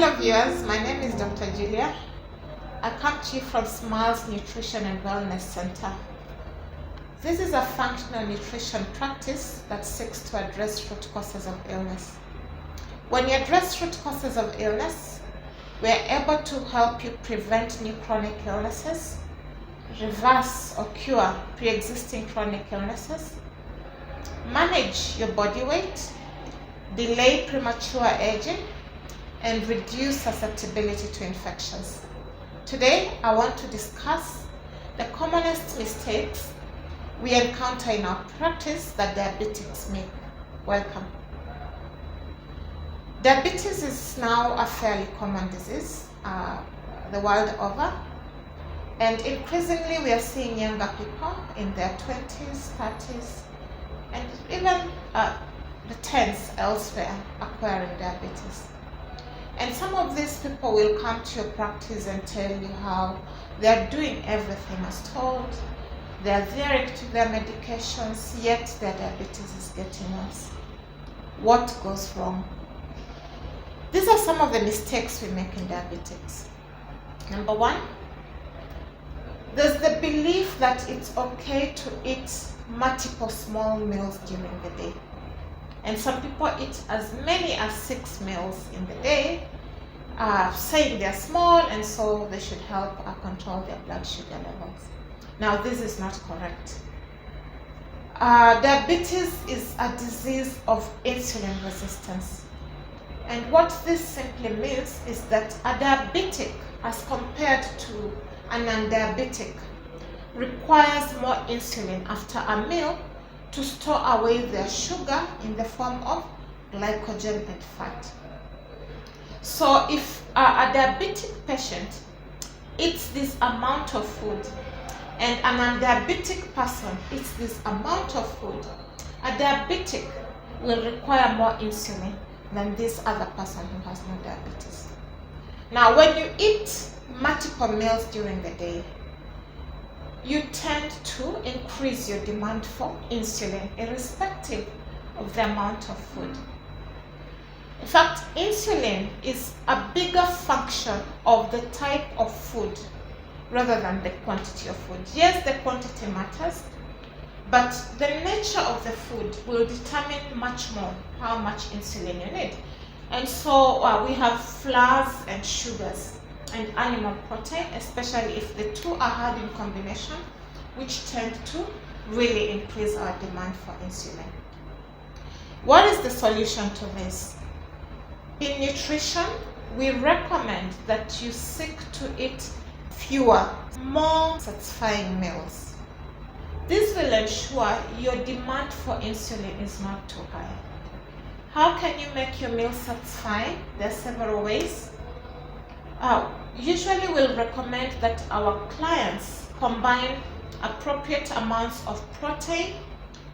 Hello viewers, my name is Dr. Julia. I come to you from Smiles Nutrition and Wellness Center. This is a functional nutrition practice that seeks to address root causes of illness. When you address root causes of illness, we are able to help you prevent new chronic illnesses, reverse or cure pre-existing chronic illnesses, manage your body weight, delay premature aging, and reduce susceptibility to infections. Today, I want to discuss the commonest mistakes we encounter in our practice that diabetics make. Welcome. Diabetes is now a fairly common disease the world over, and increasingly we are seeing younger people in their 20s, 30s, and even the 10s elsewhere acquiring diabetes. And some of these people will come to your practice and tell you how they are doing everything as told, they are adhering to their medications, yet their diabetes is getting worse. What goes wrong? These are some of the mistakes we make in diabetics. Number one, there's the belief that it's okay to eat multiple small meals during the day. And some people eat as many as 6 meals in the day, saying they're small and so they should help control their blood sugar levels. Now, this is not correct. Diabetes is a disease of insulin resistance. And what this simply means is that a diabetic, as compared to a non-diabetic, requires more insulin after a meal to store away their sugar in the form of glycogen and fat. So if a diabetic patient eats this amount of food and a non-diabetic person eats this amount of food, a diabetic will require more insulin than this other person who has no diabetes. Now, when you eat multiple meals during the day, you tend to increase your demand for insulin irrespective of the amount of food. In fact, insulin is a bigger function of the type of food rather than the quantity of food. Yes, the quantity matters, but the nature of the food will determine much more how much insulin you need. And so we have flours and sugars and animal protein, especially if the two are had in combination, which tend to really increase our demand for insulin. What is the solution to this? In nutrition, we recommend that you seek to eat fewer, more satisfying meals. This will ensure your demand for insulin is not too high. How can you make your meal satisfying? There are several ways. Usually we'll recommend that our clients combine appropriate amounts of protein,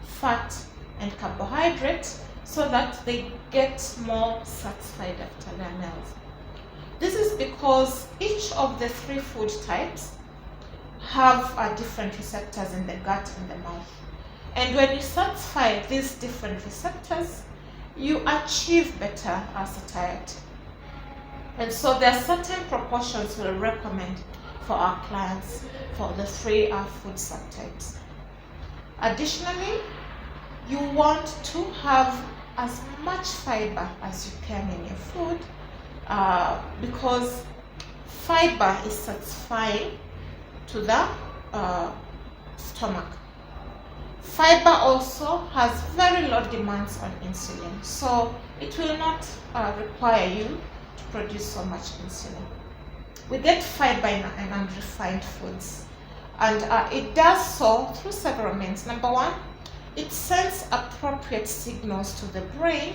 fat, and carbohydrate so that they get more satisfied after their meals. This is because each of the 3 food types have different receptors in the gut and the mouth. And when you satisfy these different receptors, you achieve better satiety. And so there are certain proportions we'll recommend for our clients for the 3 food subtypes. Additionally, you want to have as much fiber as you can in your food because fiber is satisfying to the stomach. Fiber also has very low demands on insulin, so it will not require you to produce so much insulin. We get fiber in unrefined foods, and it does so through several means. Number one, it sends appropriate signals to the brain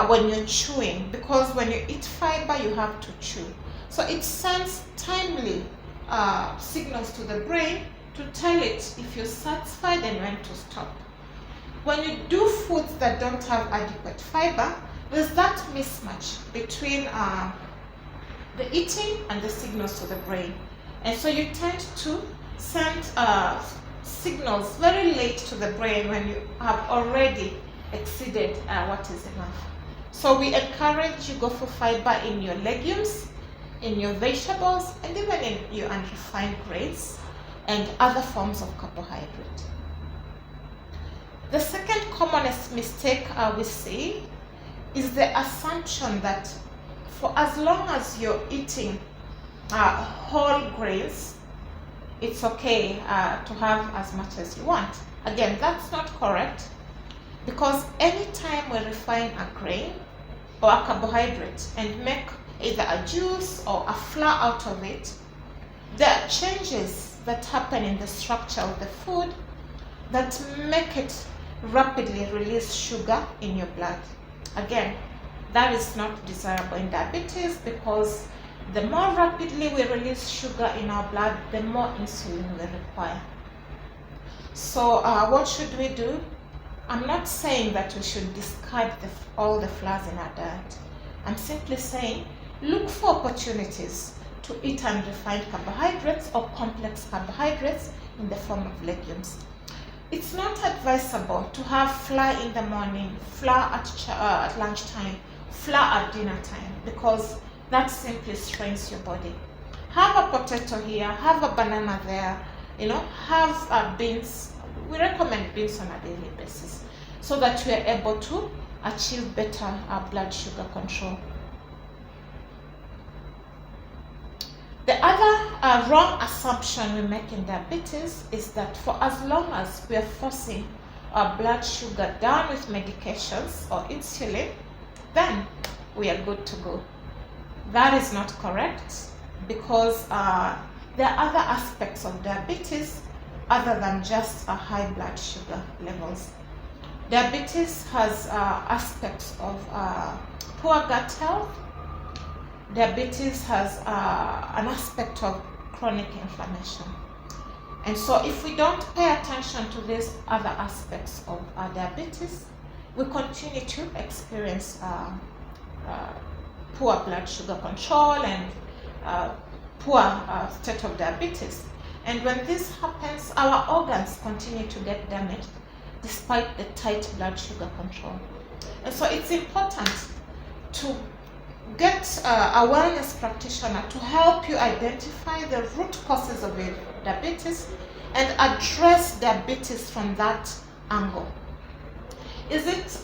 when you're chewing, because when you eat fiber, you have to chew. So it sends timely signals to the brain to tell it if you're satisfied and when to stop. When you do foods that don't have adequate fiber, there's that mismatch between the eating and the signals to the brain. And so you tend to send signals very late to the brain when you have already exceeded what is enough. So we encourage you go for fiber in your legumes, in your vegetables, and even in your unrefined grains and other forms of carbohydrate. The second commonest mistake we see is the assumption that for as long as you're eating whole grains, it's okay to have as much as you want. Again, that's not correct, because anytime we refine a grain or a carbohydrate and make either a juice or a flour out of it, there are changes that happen in the structure of the food that make it rapidly release sugar in your blood. Again, that is not desirable in diabetes, because the more rapidly we release sugar in our blood, the more insulin we require. So what should we do? I'm not saying that we should discard all the flours in our diet. I'm simply saying look for opportunities to eat unrefined carbohydrates or complex carbohydrates in the form of legumes. It's not advisable to have flour in the morning, flour at lunchtime, flour at dinner time, because that simply strains your body. Have a potato here, have a banana there, have beans. We recommend beans on a daily basis so that we are able to achieve better blood sugar control. The other wrong assumption we make in diabetes is that for as long as we are forcing our blood sugar down with medications or insulin, then we are good to go. That is not correct, because there are other aspects of diabetes other than just high blood sugar levels. Diabetes has aspects of poor gut health. Diabetes has an aspect of chronic inflammation. And so if we don't pay attention to these other aspects of diabetes, we continue to experience poor blood sugar control and poor state of diabetes. And when this happens, our organs continue to get damaged despite the tight blood sugar control. And so it's important to get a wellness practitioner to help you identify the root causes of your diabetes and address diabetes from that angle. Is it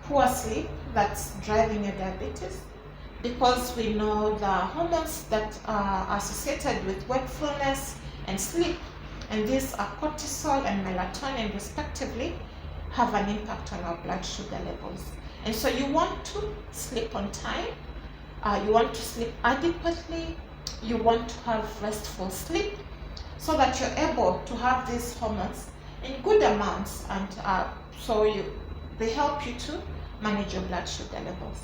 poor sleep that's driving your diabetes? Because we know the hormones that are associated with wakefulness and sleep, and these are cortisol and melatonin respectively, have an impact on our blood sugar levels. And so you want to sleep on time, you want to sleep adequately, you want to have restful sleep so that you're able to have these hormones in good amounts, and they help you to manage your blood sugar levels.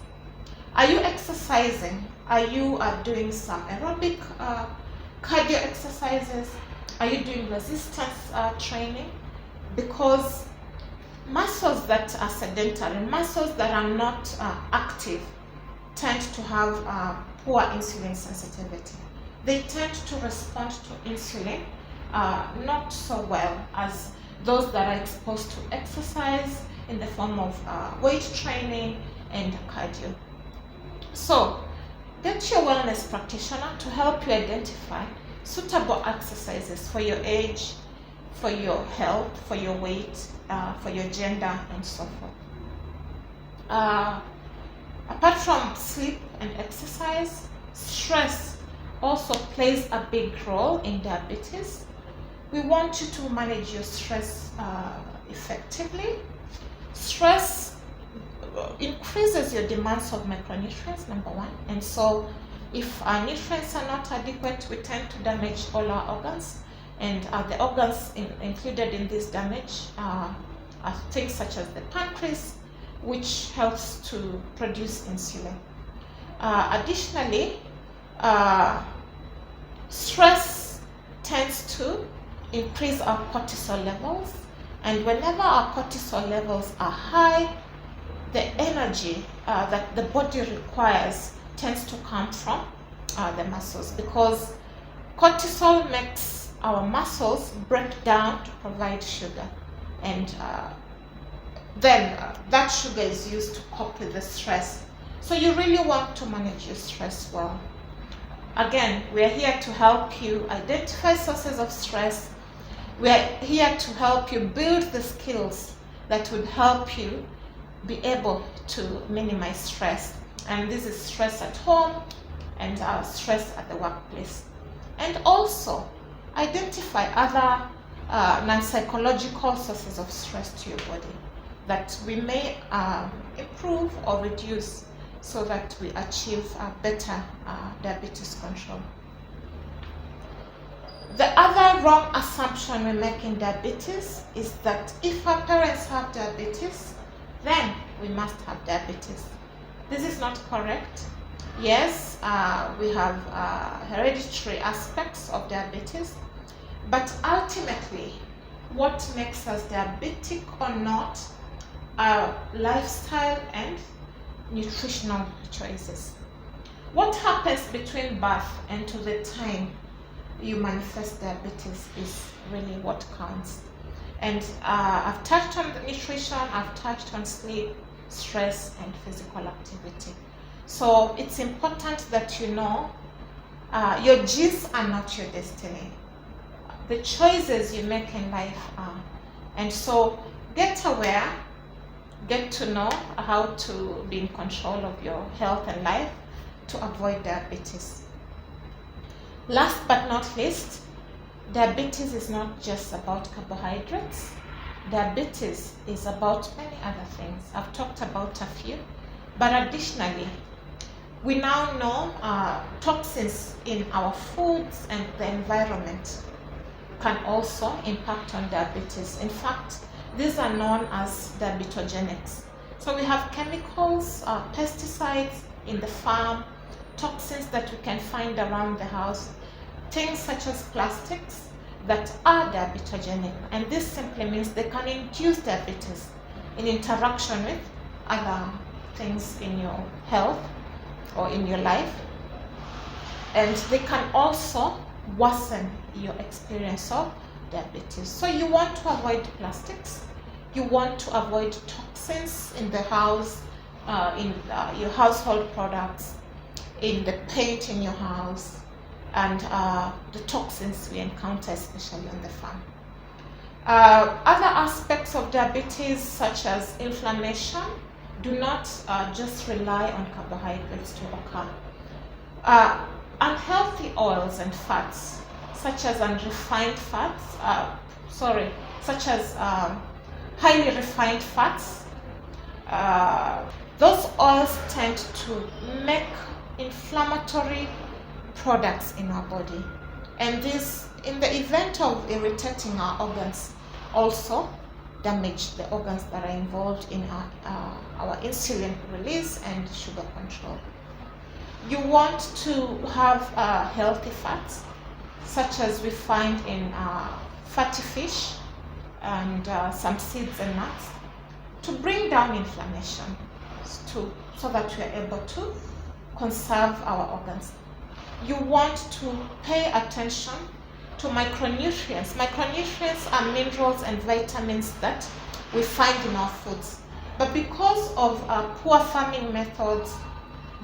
Are you exercising? Are you doing some aerobic cardio exercises? Are you doing resistance training? Because muscles that are sedentary, muscles that are not active, tend to have poor insulin sensitivity. They tend to respond to insulin not so well as those that are exposed to exercise in the form of weight training and cardio. So get your wellness practitioner to help you identify suitable exercises for your age, for your health, for your weight, for your gender, and so forth. Apart from sleep and exercise, stress also plays a big role in diabetes. We want you to manage your stress effectively. Stress increases your demands of micronutrients, number one, and so if our nutrients are not adequate, we tend to damage all our organs, and the organs included in this damage are things such as the pancreas, which helps to produce insulin. Additionally, stress tends to increase our cortisol levels, and whenever our cortisol levels are high, the energy that the body requires tends to come from the muscles, because cortisol makes our muscles break down to provide sugar, and then that sugar is used to cope with the stress. So you really want to manage your stress well. Again, we are here to help you identify sources of stress. We are here to help you build the skills that would help you be able to minimize stress. And this is stress at home and stress at the workplace. And also identify other non-psychological sources of stress to your body that we may improve or reduce so that we achieve better diabetes control. The other wrong assumption we make in diabetes is that if our parents have diabetes, then we must have diabetes. This is not correct. Yes, we have hereditary aspects of diabetes, but ultimately, what makes us diabetic or not are lifestyle and nutritional choices. What happens between birth and to the time you manifest diabetes is really what counts. And I've touched on the nutrition, I've touched on sleep, stress, and physical activity. So it's important that you know your genes are not your destiny. The choices you make in life are. And so get aware, get to know how to be in control of your health and life to avoid diabetes. Last but not least, diabetes is not just about carbohydrates. Diabetes is about many other things. I've talked about a few, but additionally, we now know toxins in our foods and the environment can also impact on diabetes. In fact, these are known as diabetogenics. So we have chemicals, pesticides in the farm, toxins that we can find around the house, things such as plastics that are diabetogenic. And this simply means they can induce diabetes in interaction with other things in your health or in your life. And they can also worsen your experience of diabetes. So you want to avoid plastics, you want to avoid toxins in the house, in your household products, in the paint in your house, and the toxins we encounter especially on the farm. Other aspects of diabetes such as inflammation do not just rely on carbohydrates to occur. Unhealthy oils and fats such as unrefined fats, such as highly refined fats, those oils tend to make inflammatory products in our body, and this, in the event of irritating our organs, also damage the organs that are involved in our insulin release and sugar control. You want to have healthy fats, such as we find in fatty fish and some seeds and nuts, to bring down inflammation, so that we are able to conserve our organs. You want to pay attention to micronutrients. Micronutrients are minerals and vitamins that we find in our foods. But because of poor farming methods,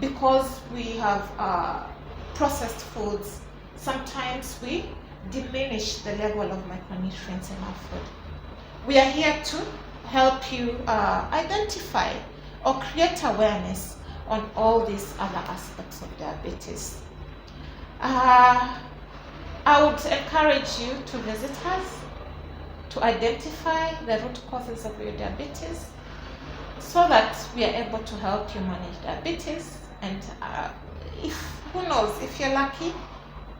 because we have processed foods, sometimes we diminish the level of micronutrients in our food. We are here to help you identify or create awareness on all these other aspects of diabetes. I would encourage you to visit us to identify the root causes of your diabetes so that we are able to help you manage diabetes, and who knows, if you're lucky,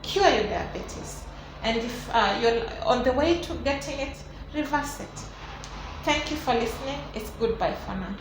cure your diabetes, and if you're on the way to getting it, reverse it. Thank you for listening. It's goodbye for now.